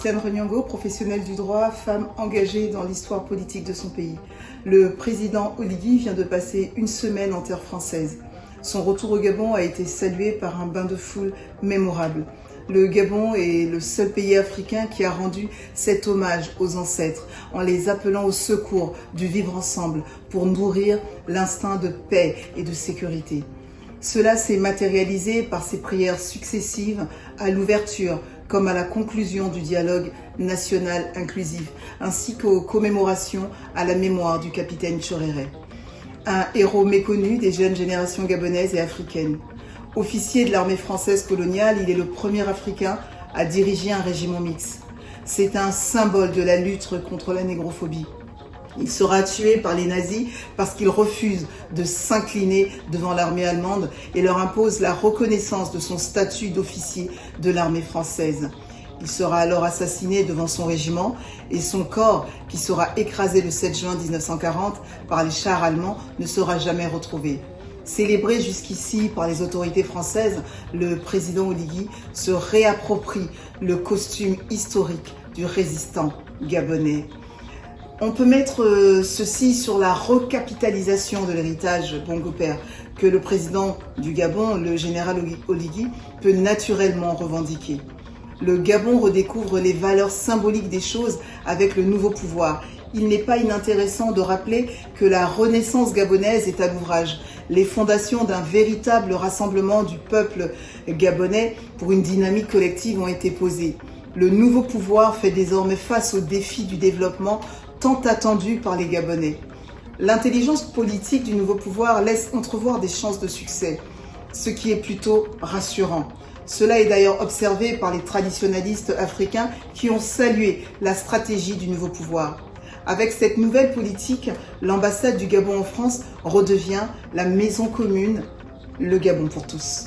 Christiane Regnango, professionnelle du droit, femme engagée dans l'histoire politique de son pays. Le président Oligui vient de passer une semaine en terre française. Son retour au Gabon a été salué par un bain de foule mémorable. Le Gabon est le seul pays africain qui a rendu cet hommage aux ancêtres en les appelant au secours du vivre ensemble pour nourrir l'instinct de paix et de sécurité. Cela s'est matérialisé par ses prières successives à l'ouverture comme à la conclusion du dialogue national inclusif, ainsi qu'aux commémorations à la mémoire du capitaine Tchoréré. Un héros méconnu des jeunes générations gabonaises et africaines. Officier de l'armée française coloniale, il est le premier Africain à diriger un régiment mixte. C'est un symbole de la lutte contre la négrophobie. Il sera tué par les nazis parce qu'il refuse de s'incliner devant l'armée allemande et leur impose la reconnaissance de son statut d'officier de l'armée française. Il sera alors assassiné devant son régiment et son corps, qui sera écrasé le 7 juin 1940 par les chars allemands, ne sera jamais retrouvé. Célébré jusqu'ici par les autorités françaises, le président Oligui se réapproprie le costume historique du résistant gabonais. On peut mettre ceci sur la recapitalisation de l'héritage Bongo-Père que le président du Gabon, le général Oligui, peut naturellement revendiquer. Le Gabon redécouvre les valeurs symboliques des choses avec le nouveau pouvoir. Il n'est pas inintéressant de rappeler que la renaissance gabonaise est à l'ouvrage. Les fondations d'un véritable rassemblement du peuple gabonais pour une dynamique collective ont été posées. Le nouveau pouvoir fait désormais face aux défis du développement tant attendu par les Gabonais. L'intelligence politique du nouveau pouvoir laisse entrevoir des chances de succès, ce qui est plutôt rassurant. Cela est d'ailleurs observé par les traditionalistes africains qui ont salué la stratégie du nouveau pouvoir. Avec cette nouvelle politique, l'ambassade du Gabon en France redevient la maison commune, le Gabon pour tous.